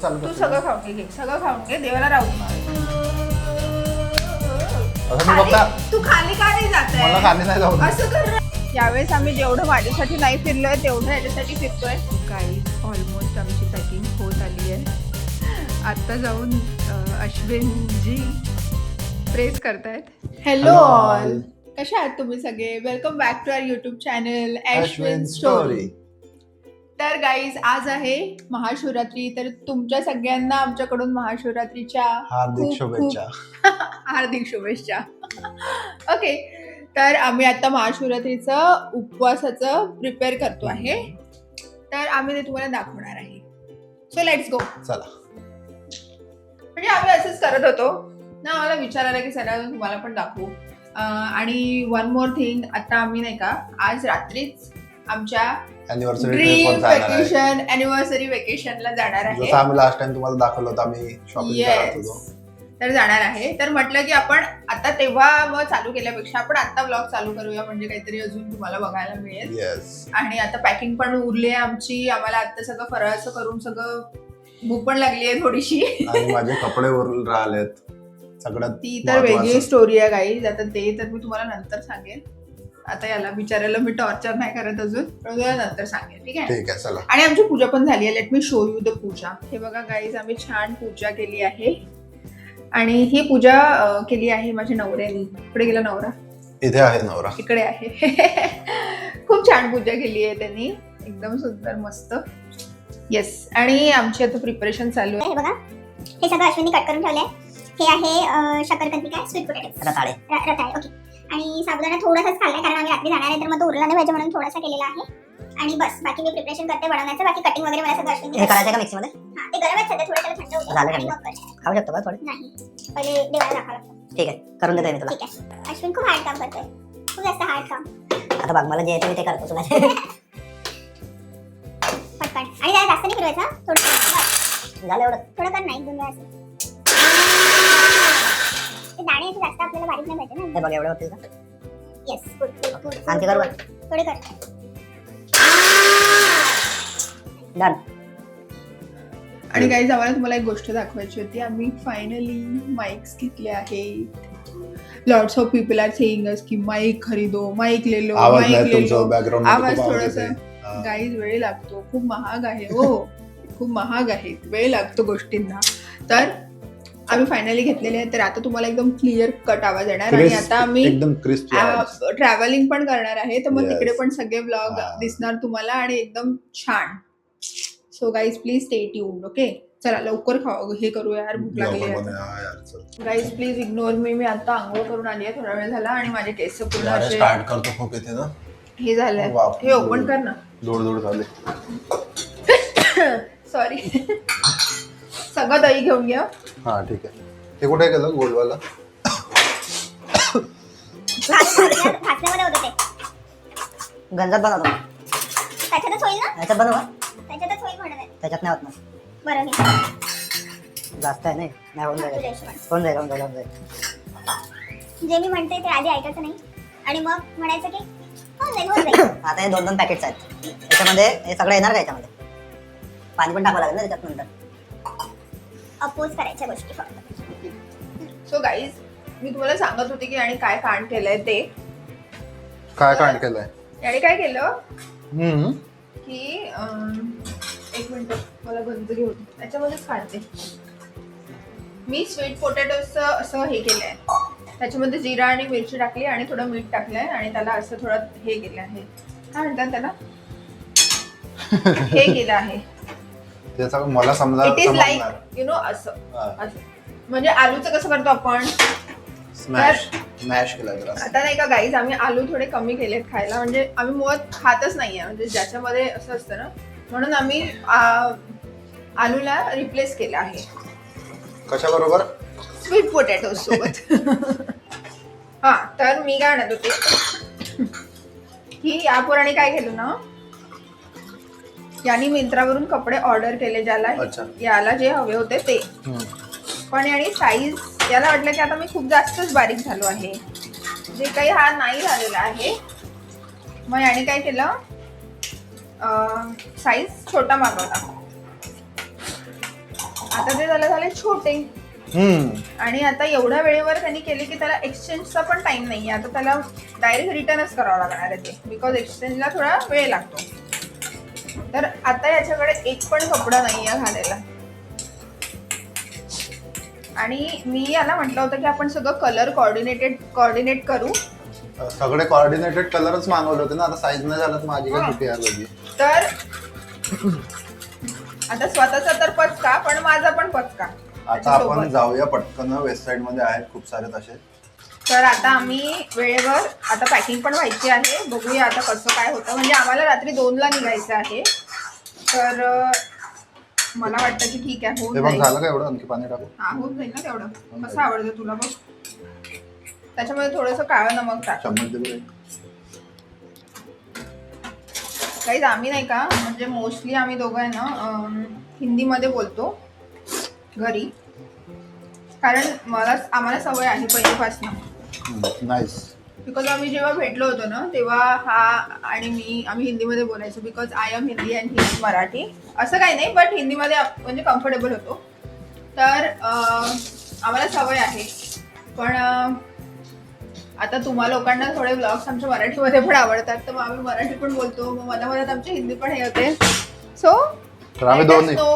तू सगळं खाऊन घे, सगळं खाऊन घे, देवाला राहू तू खाली का नाही जात मला खाली नाही जाऊ असं कर. यावेळेस आम्ही जेवढं माझ्यासाठी नाही फिरलोय तेवढं याच्यासाठी फिरतोय. काही ऑलमोस्ट आमची पॅकिंग होत आली आहे. आता जाऊन अश्विनजी प्रेस करतायत. हॅलो ऑल, कशा आहात तुम्ही सगळे? Welcome back to our YouTube channel Ashwin story. तर गाईज, आज आहे महाशिवरात्री. तर तुमच्या सगळ्यांना आमच्याकडून महाशिवरात्रीच्या हार्दिक शुभेच्छा. हार्दिक शुभेच्छा. ओके, तर आम्ही आता महाशिवरात्रीचं उपवासाचं प्रिपेअर करतो आहे. तर आम्ही ते तुम्हाला दाखवणार आहे. So let's go. चला. म्हणजे आम्ही असंच करत होतो ना, आम्हाला विचार आला की चला तुम्हाला पण दाखवू. आणि वन मोर थिंग, आता आम्ही नाही का आज रात्रीच आमच्या ड्रीम वेकेशन अॅनिव्हर्सरी वेकेशनला जाणार आहे. जसं आम्ही लास्ट टाइम तुम्हाला दाखवलं होतं, आम्ही शॉपिंग करत होतो. तर जाणार आहे. तर म्हटलं की आपण आता तेव्हा मग चालू केल्यापेक्षा आपण आता ब्लॉग चालू करूया, म्हणजे काहीतरी अजून तुम्हाला बघायला मिळेल. आणि आता पॅकिंग पण उरली आहे आमची. आम्हाला आता सगळं फराळाचं करून सगळं भूक पण लागली आहे थोडीशी. आणि माझे कपडे उरून राहिलेत सगळ्यात. ती तर वेगळी स्टोरी आहे गाईज. आता ते तर मी तुम्हाला नंतर सांगेन. आता याला बिचारायला मी टॉर्चर नाही करत अजून, पण तुला नंतर सांगेन. ठीक आहे, चला. आणि आमची पूजा पण झाली आहे. Let me show you the puja. हे बघा गाईज, आम्ही छान पूजा केली आहे. आणि ही पूजा केली आहे माझ्या नवऱ्याने. इकडे गेला नवरा, इथे आहे नवरा, इकडे आहे. खूप छान पूजा केली आहे त्यांनी, एकदम सुंदर मस्त. येस. आणि आमची आता प्रिपरेशन चालू आहे. हे बघा, हे सगळं अश्विनी कट करून ठेवलंय. हे आहे शकरकंदी, काय स्वीट पोटॅटो, रताळे. ओके. आणि साबुदाणा थोडासाच खाल्लाय कारण आम्ही रात्री जाणार आहे, तर मग तो उरला नाही पाहिजे म्हणून थोडासा केलेला आहे. आणि बस बाकी मी प्रिपरेशन करते बनवण्याचं. बाकी कटिंग वगैरे मला सगळं अश्विनी. हे करायचं का मिक्सी मध्ये? हां, ते गरम आहे सध्या, थोडं त्याला थंड होतं. झालं का? खाऊ शकतो का थोडे? नाही, पहिले देवाला दाखवा लागतं. ठीक आहे, करून देतोय मी तुला. ठीक आहे. अश्विन खूप हार्ड काम करतोय, खूप जास्त हार्ड काम. आता बघ, मला जे येतं मी ते करतो तुला. पटकन. आणि जरा जास्त नाही फिरवायचं, थोडं झालं एवढं? थोडं कर, नाही 2 वेळा असं. ते दाणे असे जास्त आपल्याला बारीक नाही पाहिजे ना. हे बघ, एवढे होतील का? Yes, good. आणखी करू का? थोडे कर. डन. आणि गाईज, आम्हाला तुम्हाला एक गोष्ट दाखवायची होती. आम्ही फायनली माइक्स घेतले आहेत. Lots of people are saying us की माइक खरीदो, माइक ले लो, माइक ले लो. आवाज थोडासा गाईज वेळ लागतो, खूप महाग आहे. हो, खूप महाग आहे, वेळ लागतो गोष्टींना. तर आम्ही फायनली घेतलेले आहे. तर आता तुम्हाला एकदम क्लिअर कट आवाज येणार. आणि आता आम्ही एकदम क्रिस्पी ट्रॅव्हलिंग पण करणार आहे, तर मग तिकडे पण सगळे ब्लॉग दिसणार तुम्हाला आणि एकदम छान. So guys, please stay tuned. Okay, चला लवकर खाऊ, हे करूया यार, भूक लागली आहे. Guys please ignore me. मी आता आंघोळ करून आली आहे, थोडा वेळ झाला. आणि माझे केस पूर्ण असे स्टार्ट करतो खूप येते ना. हे झालंय, हे ओपन कर ना. दूर झाले. सॉरी. सगळं दही घेऊन घ्या. हा ठीक आहे. ते कुठे गेलं गोल्डवाला? भाजण्यामध्ये होतं ते. गंजात बनवतो. त्याच्यातच होईल ना? याच्यात बनवा. त्याच्यातच होईल म्हणत आहे. त्याच्यात नाही होत ना. बरं घे. जास्त आहे नाही होऊन जाईल. होऊन जाईल. जे मी म्हणते ते आधी ऐकायचं नाही आणि मग म्हणायचं की होऊन जाईल. आता हे 2 पॅकेट्स आहेत. त्याच्यामध्ये हे सगळं येणार का? याच्यामध्ये पाणी पण टाकावं लागेल ना त्याच्यात नंतर. अपोज करायच्या गोष्टी फक्त. सो गाईज, मी तुम्हाला सांगत होते की आणि काय कांड केलंय ते. काय कांड केलंय? आणि काय केलं की एक मिनिट, मला गंज घेऊन त्याच्यामध्येच काढते. मी स्वीट पोटॅटोचं असं हे केलंय. त्याच्यामध्ये जिरा आणि मिरची टाकली आणि थोडं मीठ टाकलंय आणि त्याला असं थोडं हे केलं आहे, काय म्हणतात त्याला, हे केलं आहे. मला समजा it is like you know असं म्हणजे आलूचं कसं करतो आपण, स्मॅश केलं. आता नाही का गाईज, आम्ही आलू थोडे कमी केलेत खायला. म्हणजे आम्ही मुळात खातच नाहीये, म्हणजे ज्याच्यामध्ये असं असतं ना, म्हणून आम्ही आलूला रिप्लेस केलं आहे. कशा बरोबर? स्वीट पोटॅटो सोबत. हा, तर मी काय म्हणत होते की यापुराणी काय केलं ना, यांनी मिंत्रावरून कपडे ऑर्डर केले, ज्याला याला जे हवे होते ते. पण आणि साईज याला वाटलं की आता मी खूप जास्तच बारीक झालो आहे, जे काही हा नाही झालेला आहे. मग याने काय केलं, साईज छोटा मागवला. आता ते झाले छोटे आणि आता एवढ्या वेळेवर त्यांनी केले की त्याला एक्सचेंजचा पण टाइम नाहीये. आता त्याला डायरेक्ट रिटर्नच करावं लागणार आहे ते, बिकॉज एक्सचेंजला थोडा वेळ लागतो. तर आता याच्याकडे एक पण कपडा नाहीये घालायला. आणि मी याला म्हटलं होतं की आपण सगळं कलर कोऑर्डिनेट करू. सगळे कोऑर्डिनेटेड कलरच मागवले होते ना, आता साईज नाही झालं तर माझी काय कुठे यायला लागली. तर आता स्वतःचा तर पचका, पण माझा पण पचका. आता आपण जाऊया पटकन, वेस्ट साइड मध्ये आहेत खूप सारे तसे. तर आता आम्ही वेळेवर, आता पॅकिंग पण व्हायची आहे, बघूया आता कसं काय होतं. म्हणजे आम्हाला रात्री 2ला निघायचं आहे. तर मला वाटतं की ठीक आहे, होऊन जाईल. झालं का एवढं? आणखी पाणी टाकू? हा, होऊन जाईल ना तेवढं. कसं आवडतं तुला बघ, त्याच्यामध्ये थोडंसं काळं नमक टाक. काही आम्ही नाही का, म्हणजे मोस्टली आम्ही दोघं आहे ना हिंदीमध्ये बोलतो घरी, कारण आम्हाला सवय आहे पहिल्यापासून. नाईस. बिकॉज आम्ही जेव्हा भेटलो होतो ना तेव्हा हा आणि आम्ही हिंदीमध्ये बोलायचो, because I am Hindi and he is Marathi. असं काही नाही, बट हिंदीमध्ये म्हणजे कम्फर्टेबल होतो. तर आम्हाला सवय आहे. पण आता तुम्हा लोकांना थोडे ब्लॉग्स आमच्या मराठीमध्ये पण आवडतात, तर मग आम्ही मराठी पण बोलतो, मग मनात आमची हिंदी पण हे होते. सो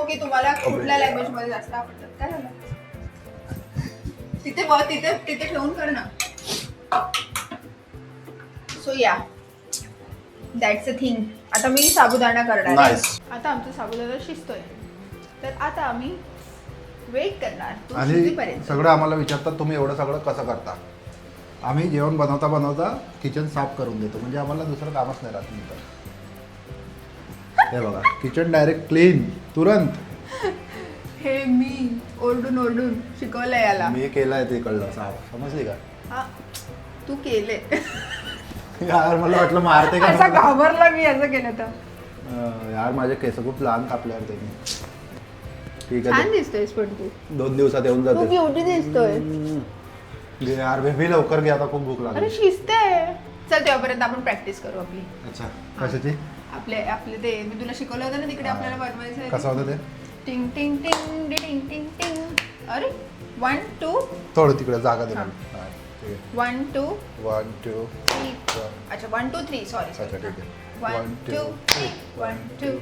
की तुम्हाला कुठल्या लँग्वेज मध्ये जास्त आवडतात. काय झालं तिथे ठेवून कर ना. सो या, दॅट्स अ थिंग. आता मी साबुदाणा करणार आहे. आता आमचा साबुदाणा शिजतोय, तर आता आम्ही वेट करणार. आणि सगळं आम्हाला विचारतात तुम्ही एवढं सगळं कसं करता. आम्ही जेवण बनवता किचन साफ करून देतो, म्हणजे आम्हाला दुसरं कामच नाही राहत नंतर. हे बघा, किचन डायरेक्ट क्लीन तुरंत. हे मी ओरडून शिकवलंय याला. मी केलंय ते, कळलं साफ, समजली का? हा, तू केले. यार मला वाटलं मारते का, असा घाबरला मी असं केलं तर. यार माझे केस खूप लहान कापल्यावर त्यांनी. ठीक छान आहे, दिसतोयस पण तू. 2 दिवसात येऊन तू जाते. क्यूटी दिसतोय. यार बेबी लवकर घे, आता खूप भूक लागली. अरे शिजते. चल तेव्हापर्यंत आपण प्रॅक्टिस करू आपली. अच्छा, कशाची? आपले ते मी तुला शिकवलं होतं ना तिकडे आपल्याला बनवायचं. कसं होतं ते? टिंग टिंग टिंग टिंग टिंग टिंग. अरे 1 2. थोडं तिकडे जागा दे. हा. हा, ठीक आहे. 1 2 1 2 3. अच्छा 1 2 3. सॉरी. अच्छा ठीक आहे. 1 2 3. 1 2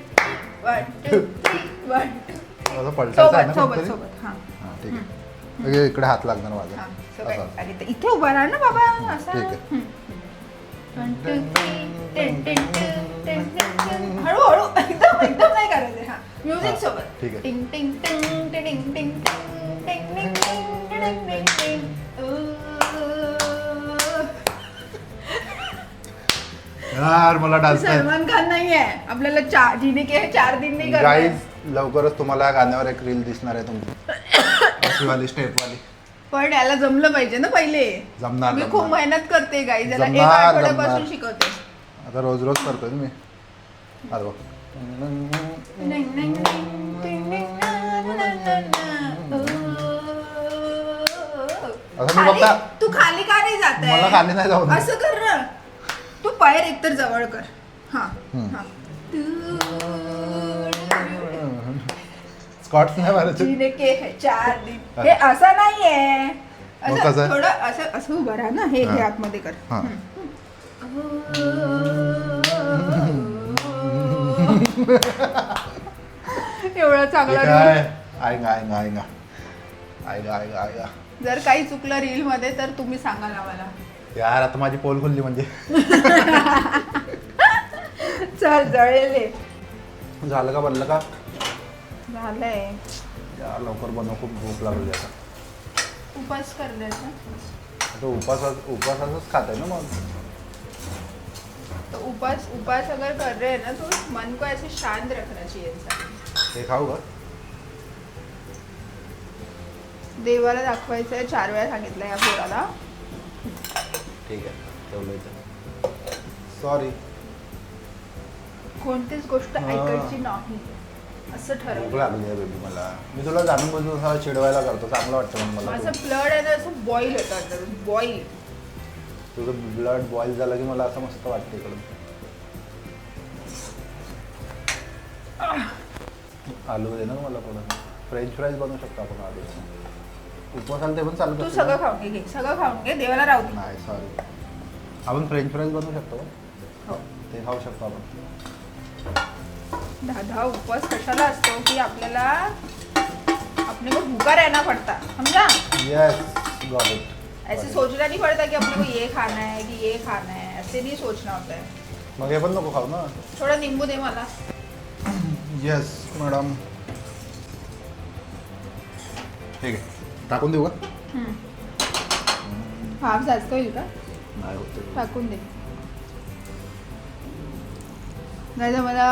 1 2 3 1 2. असं पलटायचं आहे ना सोबत कुठेतरी? सोबत. हा हा ठीक आहे. इकडे हात लागणार माझा. हा. So काय? असं. अरे इथे उभा राहा ना बाबा. असं. ठीक आहे. 1 2 3 10 10 10. हळू एकदम नाही करायचं. हा, म्युझिक सोबत. ठीक आहे. टिंग टिंग टिंग टिंग टिंग टिंग टिंग टिंग टिंग टिंग टिंग. यार मला डान्स सलमान खान नाहीये आपल्याला. जिने के 4 दिन नाही करणार. गाईज लवकरच तुम्हाला या गाण्यावर एक रील दिसणार आहे तुमची, अशी वाली स्टेप वाली. पण याला जमलं पाहिजे ना पहिले. जमणार, मी खूप जमणार. मेहनत करते गाई, त्याला जमणार, एका आठवड्यापासून जमणार. शिकवते. आता रोज करतोय ना मी. अरे बघ. असं मी बघता. तू खाली का नाही जात मला खाली नाही जाऊ दे. असं कर ना. तू पायर एकतर जवळ कर. हा हा. स्कॉट्स नाही मारायचे. जिने के है 4 दिन. हे असं नाहीये. मग कसं असं आहे? थोडं असं उभं राहा ना. हे आतमध्ये कर. हा. एवढा चांगला काय reel. आयगा. जर काही चुकलं रील मध्ये तर तुम्ही सांगाल आम्हाला. यार आता माझी पोल खुलली म्हणजे. चल जळेले. झालं का, बनलं का? झालंय. यार लवकर बनव, खूप भूक लागली आता. उपास कर द्यायचा. आता उपासाचंच खाते ना मग. तो उपास अगर कर रहे हैं ना तो मन को ऐसे शांत रखना चाहिए इंसान. हे खाऊ का? देवाला दाखवायचं आहे 4 वेळा सांगितलं या पोराला. ठीक आहे, ठेवलं इथं. सॉरी. कोणतीच गोष्ट ऐकायची नाही असं भूक ठरवलं. लागली आहे बेबी मला. मी तुला जाणून बुजून असा चिडवायला करतो, चांगलं वाटतं मला. माझं ब्लड आहे ना असं बॉईल होतं. बॉईल. तुझं ब्लड बॉईल झालं की मला असं मस्त वाटतं इकडं. आलू दे ना मला थोडं. फ्रेंच फ्राईज बनवू शकतो आपण आधी. उपवासाला ते पण चालू तू सगळं खाऊन घे, सगळं खाऊन घे, देवाला राहू दे. नाही सॉरी, आपण फ्रेंच फ्राईज बनवू शकतो का? हो. ते खाऊ शकतो आपण. दादा उपवास कशाला असतो की आपल्याला अपने को भूखा रहना पड़ता, समझा? Yes, got it. ऐसे सोचना नहीं पड़ता कि अपने को ये खाना है कि ये खाना है, ऐसे नहीं सोचना होता है. मग हे पण नको खाऊ ना. थोडा निंबू दे मला. Yes madam. ठीक आहे, टाकून देऊ का? हाफ जास्त होईल का? नाही होते. टाकून दे. नाही तर मला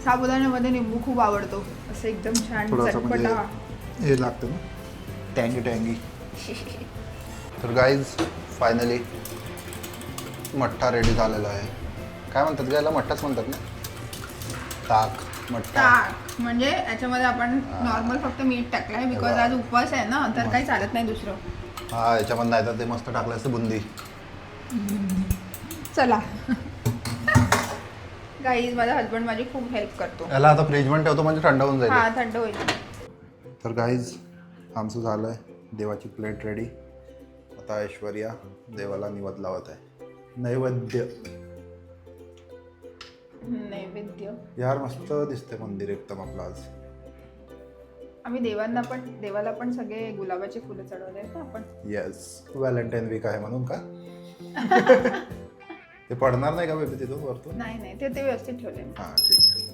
साबुदाण्यामध्ये निंबू खूप आवडतो, असं एकदम छान थोडासा म्हणजे चटपटा. हे लागतं ना, टँगी टँगी. तर गाईज फायनली मठ्ठा रेडी झालेला आहे. काय म्हणतात गायला? मठ्ठाच म्हणतात ना. ताक मठ्ठा. ताक म्हणजे याच्यामध्ये आपण नॉर्मल फक्त मीठ टाकलं आहे बिकॉज आज उपवास आहे ना, तर काही चालत नाही दुसरं. हा, याच्यामध्ये नाही तर ते मस्त टाकलं असतं बुंदी. चला गाईज, माझा हसबंड माझी खूप हेल्प करतो. याला आता फ्रीजमध्ये ठेवतो म्हणजे थंड होऊन जाईल. हा, थंड होईल. तर गाईज आमचं झालं आहे, देवाची प्लेट रेडी. आता ऐश्वर्या देवाला निवद लावत आहे. नैवेद्य. नैवेद्य. यार मस्त दिसते मंदिर एकदम आपलं आज. आम्ही देवाला पण सगळे गुलाबाचे फुलं चढवले आहेत ना आपण. येस, व्हॅलेंटाईन वीक आहे म्हणून का? ते पडणार नाही का बेबी तिथून वरतून? नाही ते व्यवस्थित ठेवले. हां ठीक आहे.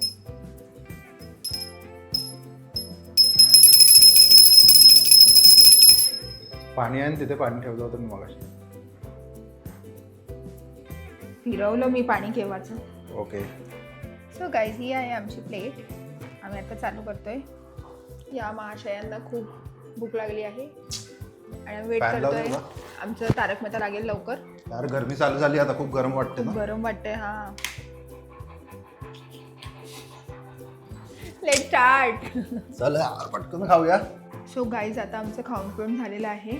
पाणी आहे ना तिथे, पाणी ठेवलं होतं मी मगाशी. फिरवलं मी पाणी केव्हाचं. ओके. सो गाईज, ही आहे आमची प्लेट. आम्ही आता चालू करतोय. या महाशयांना खूप भूक लागली आहे आणि आम्ही वेट Fan लावू करतोय. दे आमचं तारक मेहता लागेल लवकर. यार गरमी चालू झाली आता, खूप गरम वाटते खूप ना. गरम वाटतंय. हा, लेट स्टार्ट. चल यार पटकन खाऊया. सो गाईज, आता आमचं खाऊन पिऊन झालेलं आहे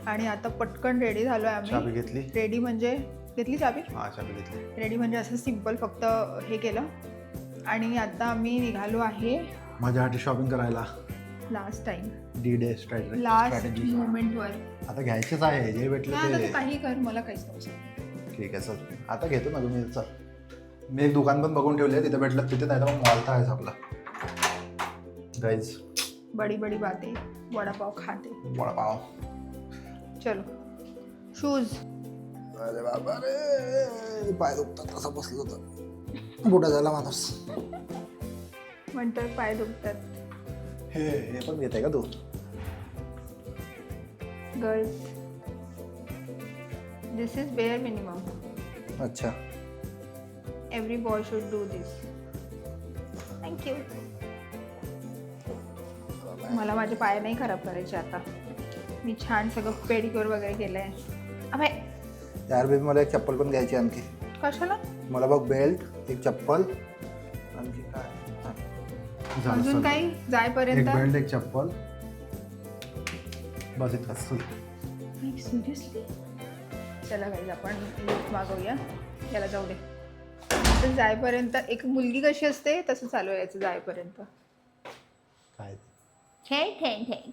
आणि आता पटकन रेडी झालो आहे चाबी आम्ही. घेतली. रेडी म्हणजे घेतली चाबी. हा, चाबी घेतली. रेडी म्हणजे असं सिम्पल फक्त हे केलं आणि आता आम्ही निघालो आहे माझ्यासाठी शॉपिंग करायला. Last time, D-Day last strategy. मोमेंटवर. आता घ्यायचेच आहे, जे भेटले आता ते. तू काही कर, मला काहीच नव्हतं. ठीक आहे चल, आता घेतो ना तुम्ही. चल, मी एक दुकान पण बघून ठेवले, तिथे भेटलं तिथे, नाही तर मग मॉल तर आहेच आपला. गाईज, बडी बडी बातें, वडापाव खाते. वडापाव. चलो, शूज. अरे बाबा रे, पाय दुखतात तसं बसलं होतं. कुठं झाला माणूस? म्हणतात पाय दुखतात. हे पण घेत आहे का तू? Girls, this is bare minimum. अच्छा. Every boy should do this. Thank you. मला माझे पाय नाही खराब करायचे आता. मी छान सगळं पेडिक्युअर वगैरे केलं आहे. अबे यार बेबी, मला एक चप्पल पण घ्यायची आणखी. कशाला? मला बघ, बेल्ट, एक चप्पल, आणखी काय झालं अजून सगळं. काही एक जायपर्यंत. बेल्ट, एक चप्पल, बस इतकंच. सिरियसली? चला गाईज, आपण लिफ्ट मागवूया. याला जाऊ दे. तर जायपर्यंत एक मुलगी कशी असते तसं चालू आहे याचं जायपर्यंत. काय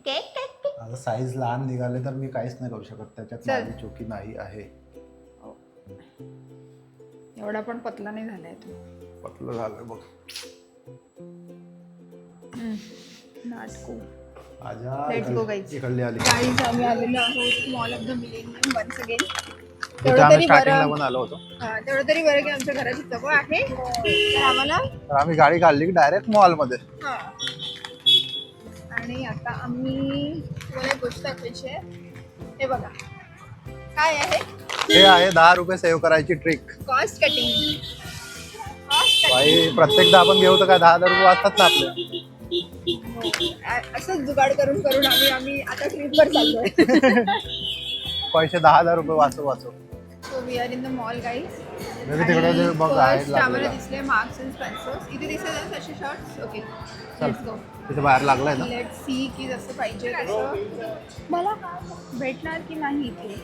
केक. आता साईज लहान निघाले तर मी काहीच नाही करू शकत, त्याच्यात चल. माझी चुकी नाही आहे. एवढा पण पतला नाही झालाय तू. पतलं झालं बघ. नाटकू. आजा, Let's go, guys. इकडली आली. गाईज, आम्ही आलेलो आहोत mall of the millennium once again. तिथे तेवढं आम्ही तरी स्टार्टिंगला बरं. पण आलो होतो. तेवढं तरी बरं की आमच्या घराची जवळ आहे, तर आम्हाला. तर आम्ही गाडी काढली की डायरेक्ट मॉलमध्ये. हा. आणि आता आम्ही तुम्हाला एक गोष्ट दाखवायची आहे. हे बघा काय आहे. हे आहे 10 रुपये सेव्ह करायची ट्रिक. Cost cutting. भाई प्रत्येकदा आपण घेऊ तर काय 10,000 रुपये वाचतात ना आपले. असंच जुगाड करून करून आम्ही आता ट्रिपवर चाललोय. पैसे 10,000 रुपये वाचव. So we are in the mall guys. म्हणजे तिकडे जे बघ आहे आम्हाला दिसले मार्क्स अँड स्पेन्सर्स. इथे दिसत आहे तसे शर्ट्स. Okay, let's go. तिथे बाहेर लागलाय ना. लेट्स सी की जसं पाहिजे तसं मला भेटणार की नाही इथे.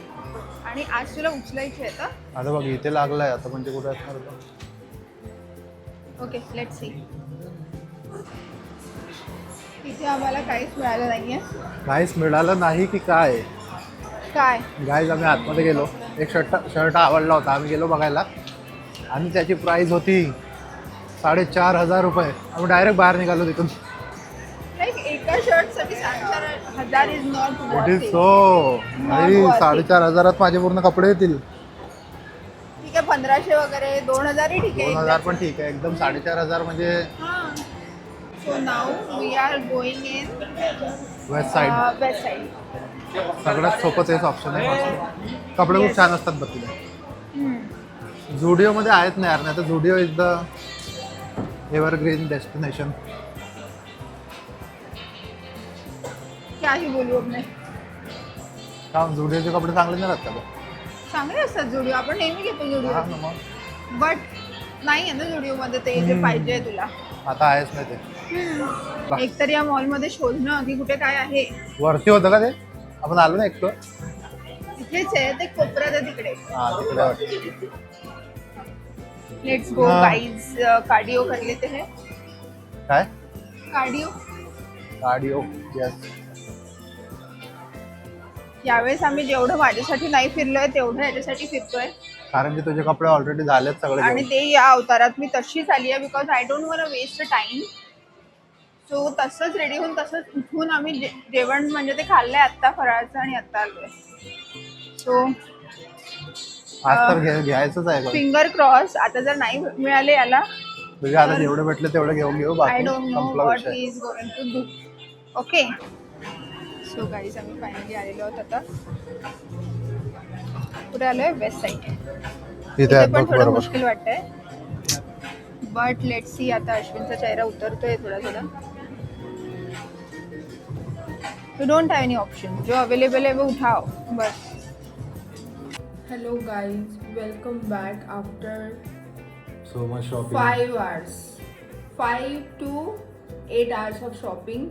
आणि आज तुला उचलायचे आहे का? आता बघ इथे लागलाय, आता म्हणजे कुठे असणार होतं. Okay, let's see. इथे आम्हाला काहीच मिळालं नाहीये. काहीच मिळालं नाही की काय काय गाईज आम्ही आतमध्ये गेलो. एक शर्ट आवडला होता, आम्ही गेलो बघायला आणि त्याची प्राईस होती 4,500 रुपये. आम्ही डायरेक्ट बाहेर निघालो तिथून. लाईक एका शर्टसाठी 7,000 is not it worth is it. So नाही. worth it. 4,500 माझे पूर्ण कपडे येतील. ठीक आहे 1,500 वगैरे 2,000 ही ठीक आहे. 2,000 पण ठीक आहे. एकदम 4,500 म्हणजे so now we are going in west side. West side. सगळ्यात सोपं तेच ऑप्शन आहे. कपडे खूप छान असतात बघ तिथे. झुडिओमध्ये आहेत ना यार, नाही तर Zudio is the evergreen destination. क्या ही बोलू अब मैं. का झुडिओचे कपडे चांगले नाही राहत का? चांगले असतात जुडिओ, आपण नेहमी घेतो हा जुडिओ. ना मग. बट नाही आहे ना जुडिओमध्ये ते जे पाहिजे तुला. आता आहेच नाही ते. एकतर या मॉलमध्ये शोधणं की कुठे काय आहे. वरती होतं का ते? आपण आलो ना एकटं. इथेच आहे ते कोपऱ्यात आहे तिकडे. हा तिकडे वाटतं. लेट्स गो हा. गाइस. कार्डिओ कर लेते हैं. काय कार्डिओ. कार्डिओ. यस. यावेळेस आम्ही जेवढं माझ्यासाठी नाही फिरलोय तेवढं याच्यासाठी फिरतोय. कारण की तुझे कपडे ऑलरेडी झालेत सगळे आणि घेऊन. ते या अवतारात मी तशीच आली आहे because I don't want waste time. So तसंच रेडी होऊन तसंच उठून आम्ही जेवण म्हणजे ते खाल्लंय आत्ता फराळचं आणि आत्ता आलोय. सो आज तर घ्यायचंच आहे. Finger cross. आता जर नाही मिळाले याला तुझे आता जेवढे भेटले तेवढे घेऊन घेऊ. आय बाकी डोंट नो संपला व्हॉट विषय. Is going to do. Okay so guys आम्ही फायनली आलेलो आहोत आता. कुठे आलोय? West side. इथे इथे आहेत पण बघ थोडं बरोबर. मुश्किल वाटतंय. But let's see. आता अश्विनचा चेहरा उतरतोय थोडा थोडा. You don't have any option. जो अवेलेबल है वो उठाओ बस. Hello guys, welcome back after so much shopping. 5 hours. 5 to 8 hours of shopping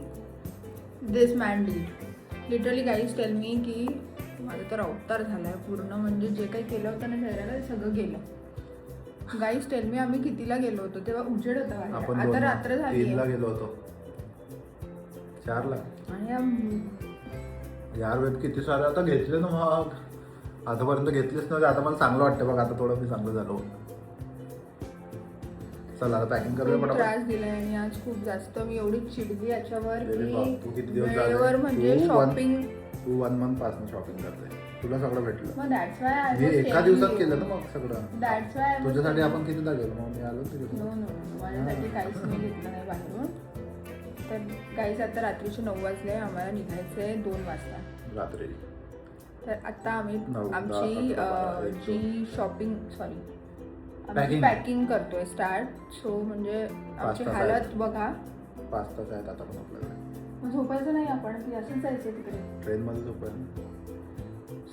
this man did. Literally guys tell me की माझा तर अवतार झालाय पूर्ण. म्हणजे जे काही केलं होतं ना चेहऱ्याला ते सगळं गेलं. गाईज टेल मी आम्ही कितीला गेलो होतो तेव्हा उजेड होता बाहेर. आपण आता रात्र झाली 3ला गेलो होतो. 4ला. आणि यार वेब किती सारे आता घेतले ना मग. आतापर्यंत घेतलेच नव्हते. आता मला चांगलं वाटतं बघ. आता थोडं मी चांगलं झालो. चला आता पॅकिंग करूया खूप पटापट. त्रास दिलाय आणि आज खूप जास्त मी एवढी चिडली याच्यावर अरे बाप, तू किती की दिवस वेळेवर झाले? म्हणजे तू शॉपिंग. तू 1 month पासून शॉपिंग करते. तुला सगळं भेटलं. मग दॅट्स वाय आय मी एका दिवसात केलं ना मग सगळं. दॅट्स वाय तुझ्यासाठी आपण कितीदा गेलो मग? मी आलो तिकडे. नो नो माझ्यासाठी काहीच मी घेतलं नाही बाहेरून. तर काहीच आता रात्रीचे 9 वाजले. आम्हाला निघायचं आहे 2 वाजता. रात्री. तर आता आम्ही 9, 10, आमची 11, 12, जी शॉपिंग सॉरी आमची Packing. पॅकिंग करतोय स्टार्ट. सो म्हणजे आमची तास हालत आहेत. बघा. 5 तास आहेत आता पण आपल्याकडे. मग झोपायचं नाही आपण की असंच जायचं तिकडे. ट्रेनमध्ये झोपायला.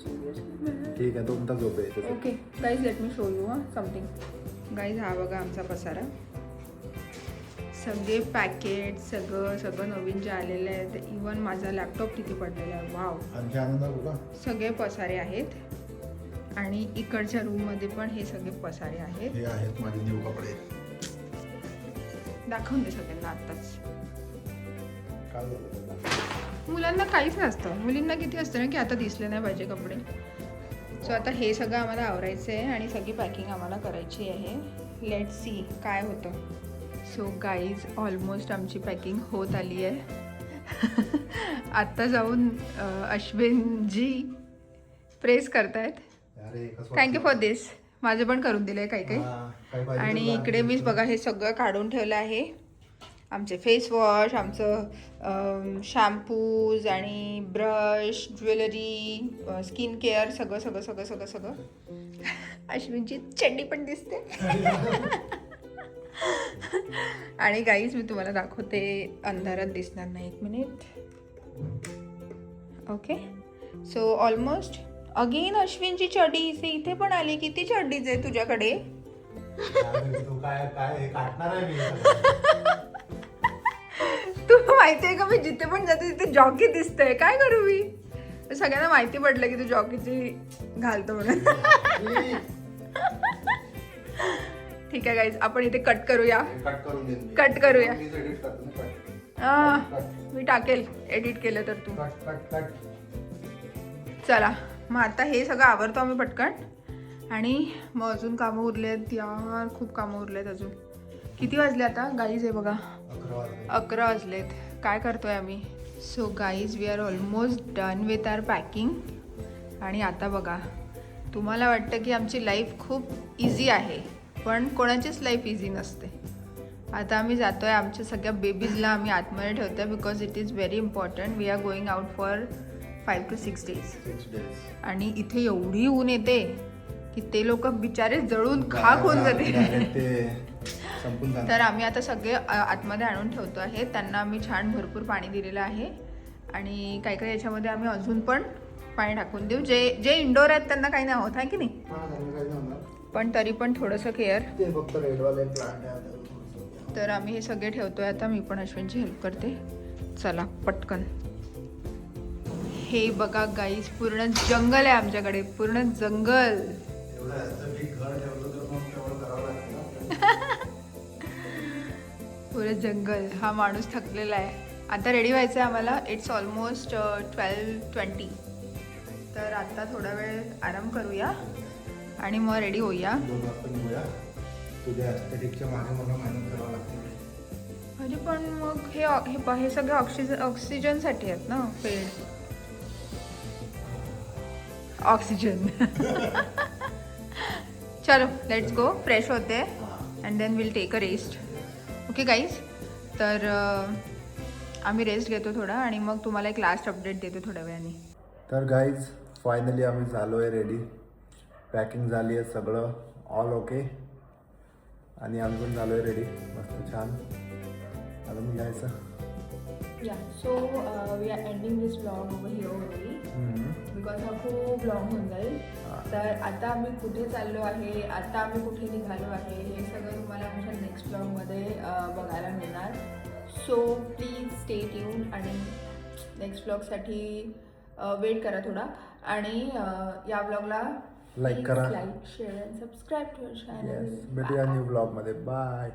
सिरियसली ठीक आहे 2 तास झोप येते. Okay guys late me show you something. Guys हा बघा आमचा पसारा. सगळे पॅकेट सगळं नवीन जे आलेलं आहे. इवन माझा लॅपटॉप तिथे पडलेला आहे. वाव. आणखी आनंद बघा. सगळे पसारे आहेत. आणि इकडच्या रूममध्ये पण हे सगळे पसारे आहेत. हे आहेत माझे न्यू कपडे. दाखवून दे सगळ्यांना आत्ताच. काय झालं? मुलांना काहीच नसतं. मुलींना किती असतं ना की आता दिसले नाही पाहिजे कपडे. सो आता हे सगळं आम्हाला आवरायचं आहे आणि सगळी पॅकिंग आम्हाला करायची आहे. लेट सी काय होतं. सो गाईज ऑलमोस्ट आमची पॅकिंग होत आली आहे. आत्ता जाऊन अश्विनजी प्रेस करतायत. थँक्यू फॉर दिस. माझं पण करून दिलं आहे काही काही. आणि इकडे मीच बघा हे सगळं काढून ठेवलं आहे. आमचे फेस वॉश, आमचं शॅम्पूज आणि ब्रश, ज्वेलरी, स्किन केअर सगळं सगळं सगळं सगळं सगळं. अश्विनची चड्डी पण दिसते. आणि गाईज मी तुम्हाला दाखवते. अंधारात दिसणार नाही. 1 minute. Okay so almost again अश्विनची चड्डी इथे पण आली. किती चड्डीज आहे तुझ्याकडे? तू काय काढणार आहे मी? तू माहिती आहे का मी जिथे पण जाते तिथे जॉकी दिसतंय. काय करू मी? सगळ्यांना माहिती पडलं की तू जॉकीची घालतो म्हणून. ठीक आहे गाईज आपण इथे कट करूया. कट करून कट करूया. मी edit करतो ना, कट. आ, मी टाकेल एडिट केलं तर तू. Cut cut cut. चला मग आता हे सगळं आवरतो आम्ही पटकन आणि मग अजून कामं उरले आहेत यार, खूप कामं उरले आहेत अजून. किती वाजले आता गाईज? हे बघा 11 वाजले. 11 वाजलेत. काय करतोय आम्ही? So guys we are almost done with our packing. आणि आता बघा, तुम्हाला वाटतं की आमची लाईफ खूप इझी आहे, पण कोणाचीच लाईफ इझी नसते. आता आम्ही जातोय, आमच्या सगळ्या बेबीजला आम्ही आतमध्ये ठेवतोय because it is very important. We are going out for 5 to 6 days. 6 days. आणि इथे एवढी ऊन येते की ते लोक बिचारे जळून खाक होऊन जाते. ते संपून जाणार. तर आम्ही आता सगळे आतमध्ये आणून ठेवतो आहे. त्यांना आम्ही छान भरपूर पाणी दिलेलं आहे आणि काही काही याच्यामध्ये आम्ही अजून पण पाणी टाकून देऊ. जे इंडोर आहेत त्यांना काही नाही होत आहे की नाही, हा, त्यांना काही नाही होणार. पण तरी पण थोडंसं केअर. ते फक्त रेडवाले प्लांट आहे आता थोडंसं. तर आम्ही हे सगळे ठेवतोय आता. मी पण अश्विनची हेल्प करते. चला पटकन. हे बघा गाईज, पूर्ण जंगल आहे आमच्याकडे, पूर्ण जंगल. एवढं असतं की घर ठेवलं तर मग तेवढं करावं लागतं ना. पुरं जंगल. हा माणूस थकलेला आहे. आता रेडी व्हायचं आहे आम्हाला. It's almost 12:20. तर आता थोडा वेळ आराम करूया आणि मग रेडी होऊया. 2 वाजता निघूया. तुझ्या ॲस्थेटिकच्या मागे मला मेहनत करावं लागते. म्हणजे पण मग हे सगळे ऑक्सिजनसाठी आहेत ना, पेड ऑक्सिजन. चलो लेट्स गो. फ्रेश होते and then will take a rest. Okay guys. तर आम्ही रेस्ट घेतो थोडा आणि मग तुम्हाला एक लास्ट अपडेट देतो थोड्या वेळाने. तर गाईज फायनली आम्ही झालो आहे रेडी. पॅकिंग झाली आहे, सगळं ऑल ओके. आणि आम्ही पण झालो आहे रेडी, मस्त छान. आता मी जायचं. या so we are ending this blog over here only because हा खूप लॉंग होऊन जाईल. तर आता आम्ही कुठे चाललो आहे, आता आम्ही कुठे निघालो आहे, हे सगळं तुम्हाला आमच्या नेक्स्ट ब्लॉगमध्ये बघायला मिळणार. सो प्लीज स्टे ट्यून आणि नेक्स्ट ब्लॉगसाठी वेट करा थोडा. आणि या ब्लॉगला लाईक करा, like share and subscribe to our channel. भेटूया न्यू ब्लॉगमध्ये. बाय.